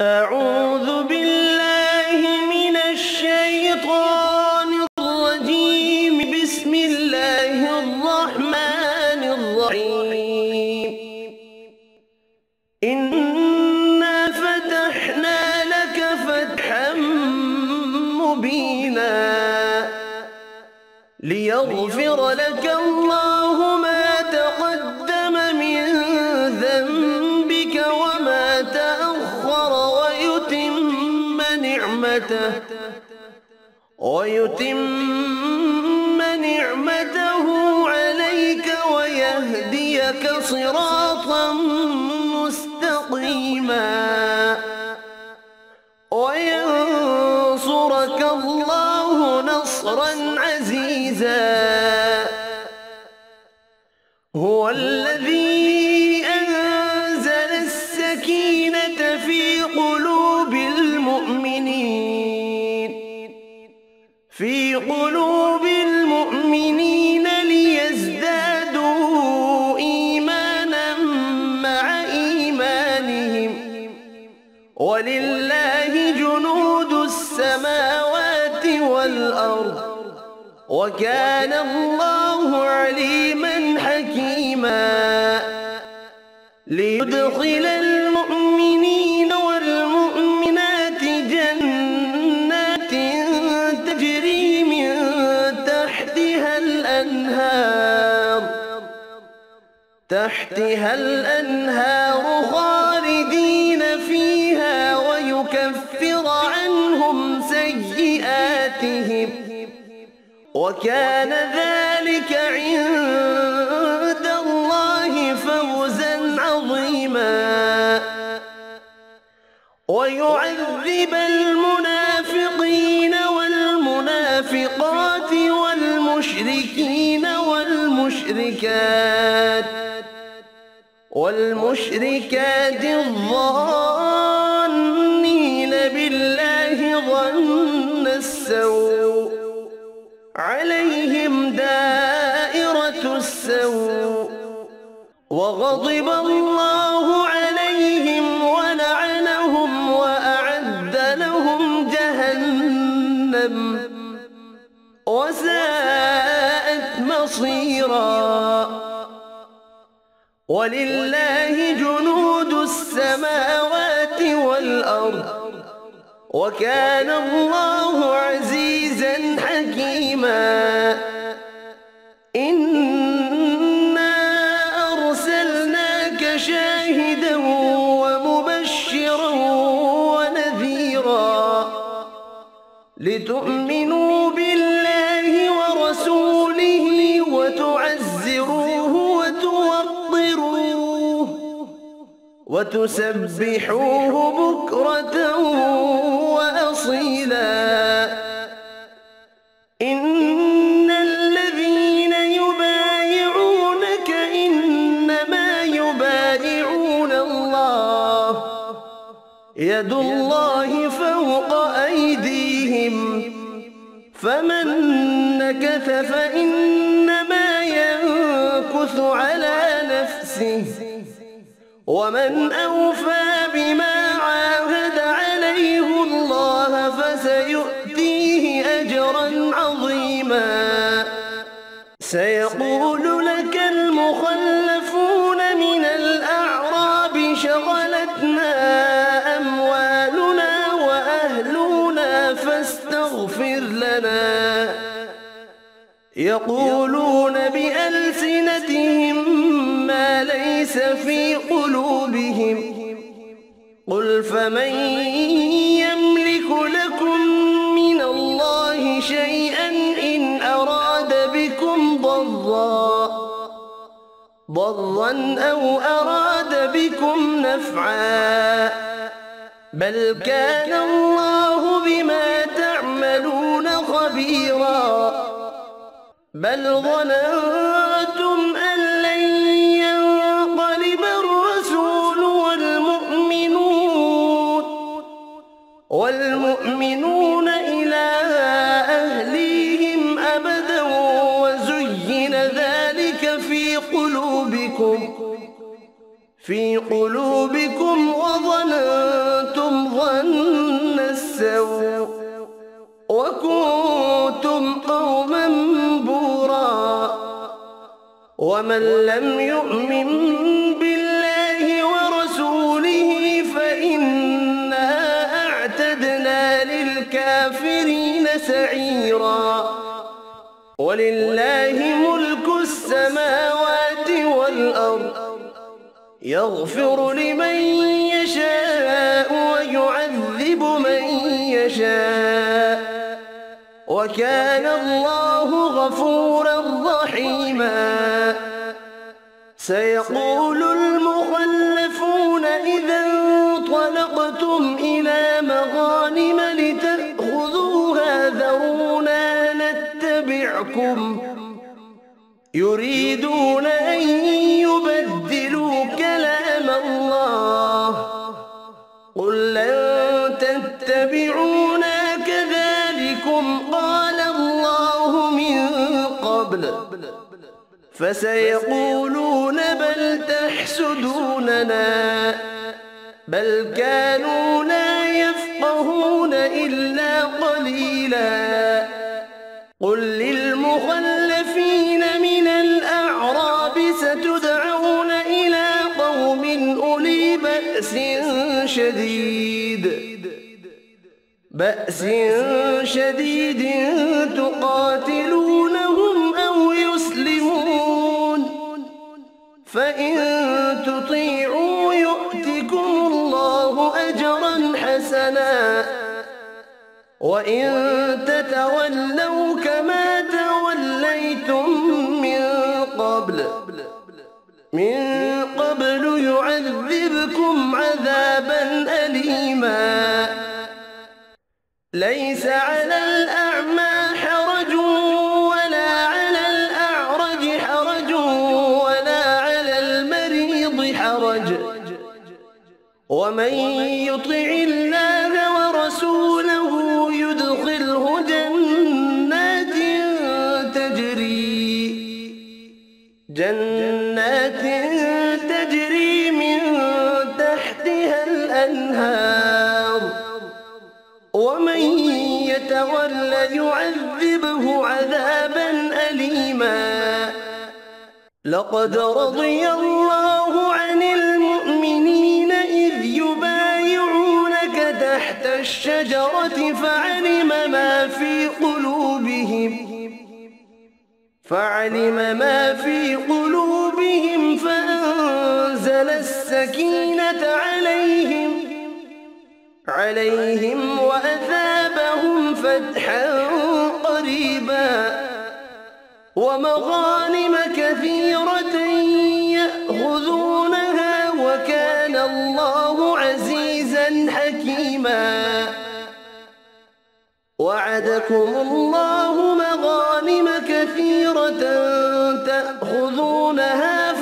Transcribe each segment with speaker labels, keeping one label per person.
Speaker 1: أعوذ بالله من الشيطان الرجيم. بسم الله الرحمن الرحيم. إنا فتحنا لك فتحا مبينا ليغفر لك الله ما تقدم من ذنبك وما تأخر ويتم نعمته عليك ويهديك صراطا مستقيما وينصرك الله نصرا عزيزا. هو الذي أنزل السكينة في قلوب المؤمنين ليزدادوا إيمانا مع إيمانهم ولله جنود السماوات والأرض وكان الله عليما حكيما. ليدخل المؤمنين والمؤمنات جنات تجري من تحتها الأنهار خالدين فيها ويكفر عنهم سيئاتهم وكان ذلك عند الله فوزا عظيما. ويعذب المنافقين والمنافقات والمشركين والمشركات الظانين بالله ظن السوء عليهم دائرة السوء وغضب الله عليهم ولعنهم وأعد لهم جهنم وساءت مصيرا. ولله جنود السماوات والأرض وكان الله عزيزا حكيما. إنا أرسلناك شاهدا ومبشرا ونذيرا لتؤمنوا بالله ورسوله وتعزروه وتوقروه وتسبحوه بكرة وأصيلا. إن الذين يبايعونك إنما يبايعون الله يد الله فوق أيديهم فمن نكث فإنما ينكث على نفسه ومن أوفى بما عاهد عليه الله فسيؤتيه أجرا عظيما. سيقول لك المخلفون من الأعراب شغلتنا أموالنا وأهلنا فاستغفر لنا. يقولون بألسنتهم ما ليس في قلوبهم قل فمن يملك لكم من الله شيئا إن أراد بكم ضرا أو أراد بكم نفعا بل كان الله بما تعملون خبيرا. بل ظننتم أن لن ينقلب الرسول والمؤمنون إلى أهليهم أبدا وزين ذلك في قلوبكم وظننتم ومن لم يؤمن بالله ورسوله فإنا أعتدنا للكافرين سعيرا ولله ملك السماوات والأرض يغفر لمن يشاء ويعذب من يشاء وكان الله غفورا رحيما سيقول المخلفون إذا انطلقتم إلى مغانم لتأخذوها ذرونا نتبعكم يريدون أن يبدلوا كلام الله قل لن تتبعونا كذلكم قال الله من قبل فسيقولون بل تحسدوننا بل كانوا لا يفقهون إلا قليلا قل للمخلفين من الأعراب ستدعون إلى قوم أولي بأس شديد تقاتلونهم أو يسلمون فإن تطيعوا يؤتكم الله أجرا حسنا وإن تتولوا كما توليتم من قبل يعذبكم عذابا أليما ليس على الأعمى حرج ولا على الأعرج حرج ولا على المريض حرج ومن يطع الله ورسوله يدخله جنات تجري من تحتها الأنهار ومن يتولى يعذبه عذابا أليما لقد رضي الله عن المؤمنين إذ يبايعونك تحت الشجرة فعلم ما في قلوبهم فأنزل السكينة عليهم وأثابهم فتحا قريبا ومغانم كثيرة يأخذونها وكان الله عزيزا حكيما وعدكم الله مغانم كثيرة تأخذونها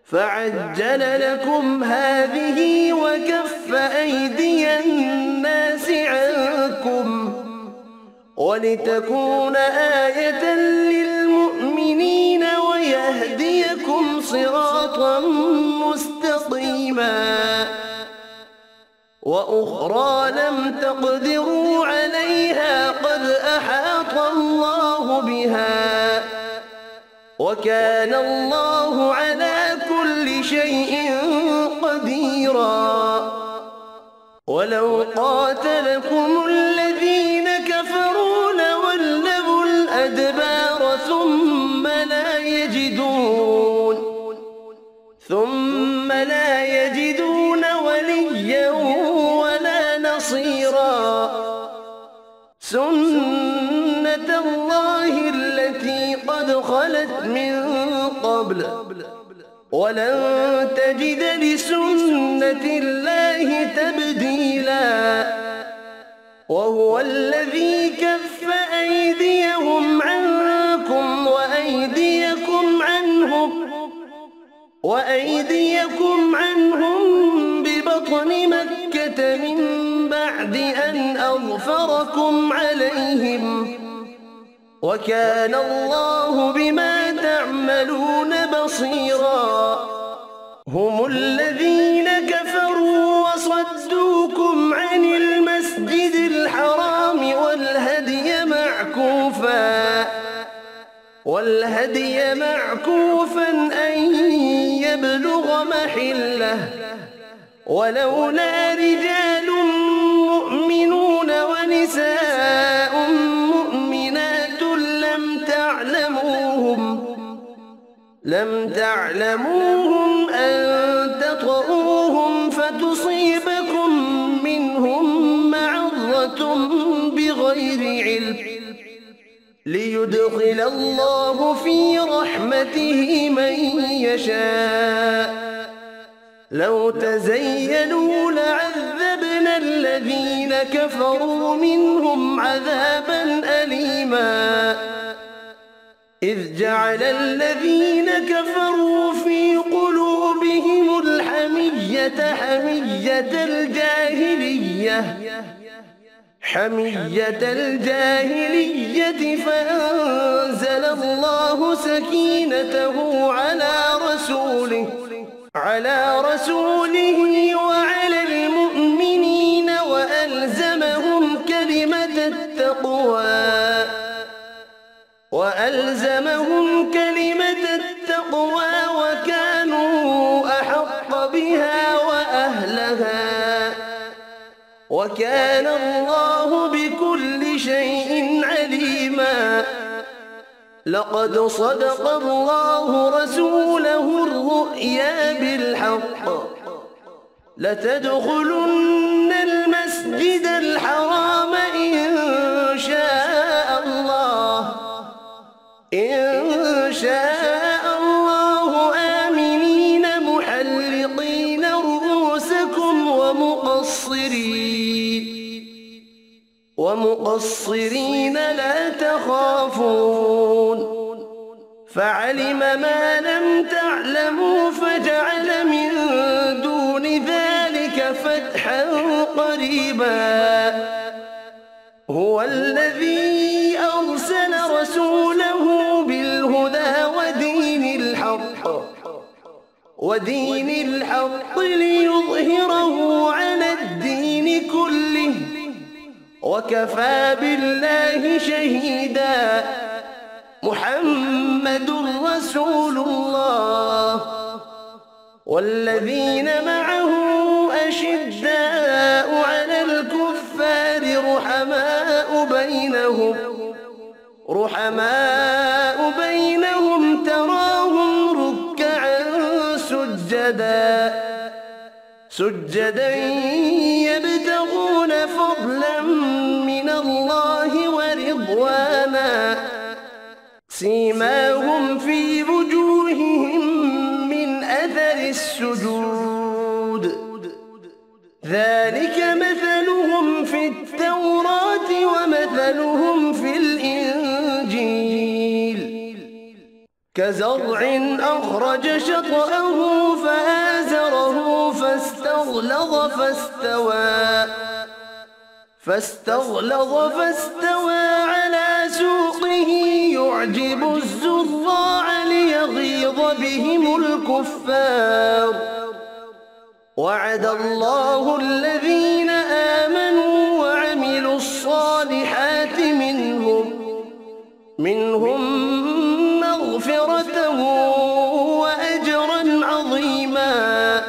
Speaker 1: فعجل لكم هذه وكف أيدي الناس عنكم ولتكون آية للمؤمنين ويهديكم صراطا مستقيما وأخرى لم تقدروا عليها قد أحاط الله بها وكان الله على كل شيء قديرا ولو قاتلكم الذين كفروا لولوا الأدبار ثم لا يجدون وليا ولا نصيرا سنة الله التي قد خلت من قبل ولن تجد لسنة الله تبديلا وهو الذي كف أيديهم عنكم وأيديكم عنهم ببطن مكة من بعد أن أظفركم عليهم وكان الله بما تعملون بصيرا هم الذين كفروا وصدوكم عن المسجد الحرام والهدي والهدي معكوفا أن يبلغ محله ولولا رجال مؤمنون ونساء مؤمنات لم تعلموهم أن تطؤوهم فتصيبكم منهم معرة بغير علم ليدخل الله في رحمته من يشاء لو تزيلوا لعذبنا الذين كفروا منهم عذابا أليما إذ جعل الذين كفروا في قلوبهم الحمية حمية الجاهلية فأنزل الله سكينته على رسوله وعلى المؤمنين وألزمهم كلمة التقوى وكانوا أحق بها وأهلها وكان الله بكل شيء عليما لقد صدق الله رسوله الرؤيا بالحق لتدخلن المسجد الحرام إن شاء الله آمنين محلقين رؤوسكم ومقصرين لا تخافون فعلم ما لم تعلموا فجعل من دون ذلك فتحا قريبا هو الذي أرسل رسوله بالهدى ودين الحق ليظهره على الدين كله وكفى بالله شهيدا محمد رسول الله والذين معه أشداء على الكفار رحماء بينهم تراهم ركعا سجدا يبتغون فضلا من الله ورضوانا سيماهم في وجوههم من أثر السجود ذلك مثلهم في التوراة ومثلهم في الإنجيل كزرع أخرج شطأه فآزره فاستغلظ فاستوى على سوقه يعجب الزراع ليغيظ بهم الكفار وعد الله الذين آمنوا وعملوا الصالحات منهم مغفرة وأجرا عظيما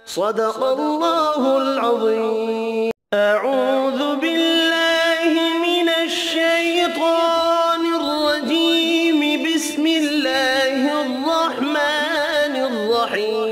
Speaker 1: صدق الله العظيم أعوذ بالله من الشيطان الرجيم بسم الله الرحمن الرحيم